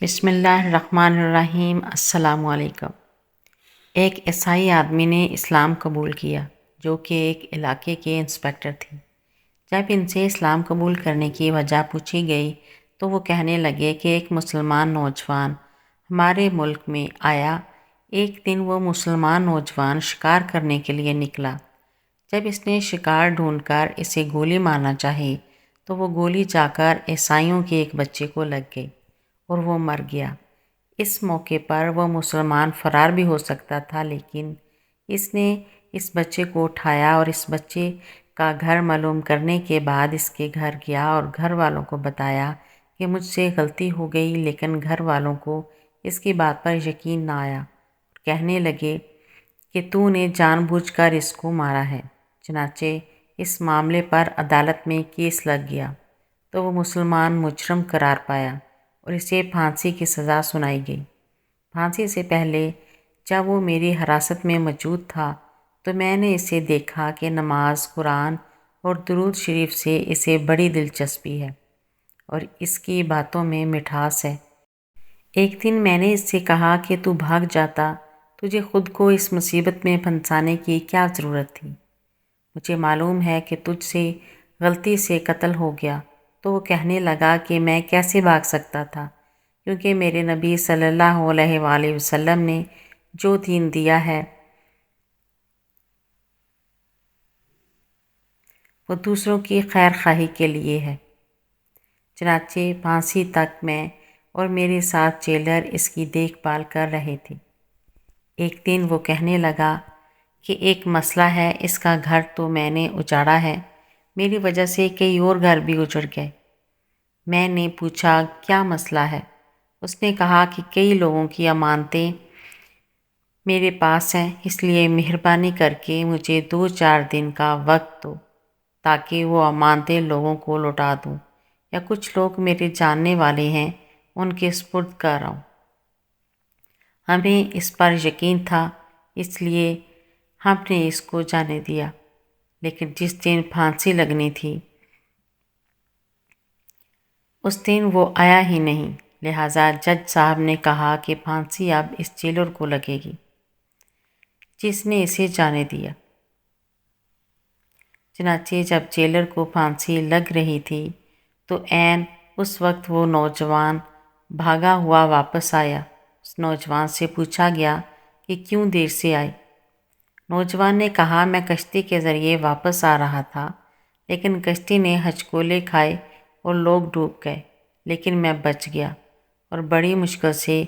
بسم اللہ الرحمن الرحیم۔ السلام علیکم۔ ایک عیسائی آدمی نے اسلام قبول کیا جو کہ ایک علاقے کے انسپکٹر تھے۔ جب ان سے اسلام قبول کرنے کی وجہ پوچھی گئی تو وہ کہنے لگے کہ ایک مسلمان نوجوان ہمارے ملک میں آیا۔ ایک دن وہ مسلمان نوجوان شکار کرنے کے لیے نکلا۔ جب اس نے شکار ڈھونڈ کر اسے گولی مارنا چاہی تو وہ گولی جا کر عیسائیوں کے ایک بچے کو لگ گئی اور وہ مر گیا۔ اس موقع پر وہ مسلمان فرار بھی ہو سکتا تھا، لیکن اس نے اس بچے کو اٹھایا اور اس بچے کا گھر معلوم کرنے کے بعد اس کے گھر گیا اور گھر والوں کو بتایا کہ مجھ سے غلطی ہو گئی، لیکن گھر والوں کو اس کی بات پر یقین نہ آیا اور کہنے لگے کہ تو نے جان بوجھ کر اس کو مارا ہے۔ چنانچہ اس معاملے پر عدالت میں کیس لگ گیا تو وہ مسلمان مجرم قرار پایا اور اسے پھانسی کی سزا سنائی گئی۔ پھانسی سے پہلے جب وہ میری حراست میں موجود تھا تو میں نے اسے دیکھا کہ نماز، قرآن اور درود شریف سے اسے بڑی دلچسپی ہے اور اس کی باتوں میں مٹھاس ہے۔ ایک دن میں نے اس سے کہا کہ تو بھاگ جاتا، تجھے خود کو اس مصیبت میں پھنسانے کی کیا ضرورت تھی؟ مجھے معلوم ہے کہ تجھ سے غلطی سے قتل ہو گیا۔ تو وہ کہنے لگا کہ میں کیسے بھاگ سکتا تھا، کیونکہ میرے نبی صلی اللہ علیہ وآلہ وسلم نے جو دین دیا ہے وہ دوسروں کی خیر خواہی کے لیے ہے۔ چنانچہ پھانسی تک میں اور میرے ساتھ جیلر اس کی دیکھ بھال کر رہے تھے۔ ایک دن وہ کہنے لگا کہ ایک مسئلہ ہے، اس کا گھر تو میں نے اجاڑا ہے، میری وجہ سے کئی اور گھر بھی اجڑ گئے۔ میں نے پوچھا کیا مسئلہ ہے؟ اس نے کہا کہ کئی لوگوں کی امانتیں میرے پاس ہیں، اس لیے مہربانی کر کے مجھے 2-4 دن کا وقت دو تاکہ وہ امانتیں لوگوں کو لوٹا دوں، یا کچھ لوگ میرے جاننے والے ہیں ان کے سپرد کر آؤں۔ ہمیں اس پر یقین تھا، اس لیے ہم نے اس کو جانے دیا، لیکن جس دن پھانسی لگنی تھی اس دن وہ آیا ہی نہیں، لہٰذا جج صاحب نے کہا کہ پھانسی اب اس جیلر کو لگے گی جس نے اسے جانے دیا۔ چنانچہ جب جیلر کو پھانسی لگ رہی تھی تو عین اس وقت وہ نوجوان بھاگا ہوا واپس آیا۔ اس نوجوان سے پوچھا گیا کہ کیوں دیر سے آئے؟ نوجوان نے کہا میں کشتی کے ذریعے واپس آ رہا تھا، لیکن کشتی نے ہچکولے کھائے اور لوگ ڈوب گئے، لیکن میں بچ گیا اور بڑی مشکل سے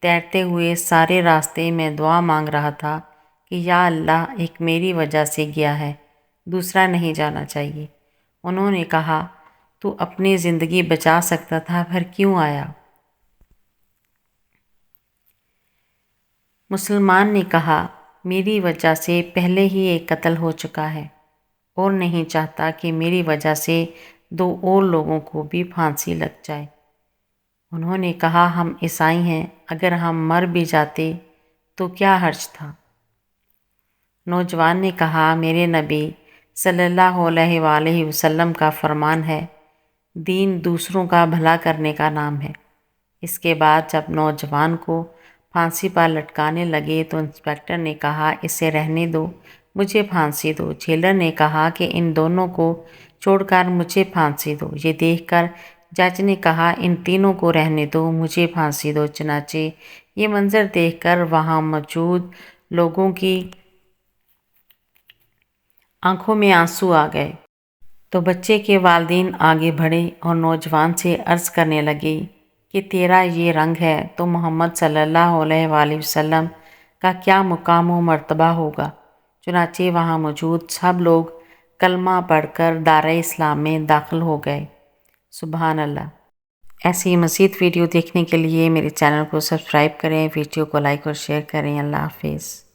تیرتے ہوئے سارے راستے میں دعا مانگ رہا تھا کہ یا اللہ، ایک میری وجہ سے گیا ہے، دوسرا نہیں جانا چاہیے۔ انہوں نے کہا تو اپنی زندگی بچا سکتا تھا، پھر کیوں آیا؟ مسلمان نے کہا میری وجہ سے پہلے ہی ایک قتل ہو چکا ہے اور نہیں چاہتا کہ میری وجہ سے 2 اور لوگوں کو بھی پھانسی لگ جائے۔ انہوں نے کہا ہم عیسائی ہیں، اگر ہم مر بھی جاتے تو کیا حرج تھا؟ نوجوان نے کہا میرے نبی صلی اللہ علیہ وآلہ وسلم کا فرمان ہے، دین دوسروں کا بھلا کرنے کا نام ہے۔ اس کے بعد جب نوجوان کو پھانسی پر لٹکانے لگے تو انسپکٹر نے کہا اسے رہنے دو، مجھے پھانسی دو۔ جیلر نے کہا کہ ان دونوں کو چھوڑ کر مجھے پھانسی دو۔ یہ دیکھ کر جج نے کہا ان تینوں کو رہنے دو، مجھے پھانسی دو۔ چنانچہ یہ منظر دیکھ کر وہاں موجود لوگوں کی آنکھوں میں آنسو آ گئے۔ تو بچے کے والدین آگے بڑھے اور نوجوان سے عرض کرنے لگے کہ تیرا یہ رنگ ہے تو محمد صلی اللہ علیہ وآلہ وسلم کا کیا مقام و مرتبہ ہوگا؟ چنانچہ وہاں موجود سب لوگ کلمہ پڑھ کر دارِ اسلام میں داخل ہو گئے۔ سبحان اللہ۔ ایسی مزید ویڈیو دیکھنے کے لیے میرے چینل کو سبسکرائب کریں، ویڈیو کو لائک اور شیئر کریں۔ اللہ حافظ۔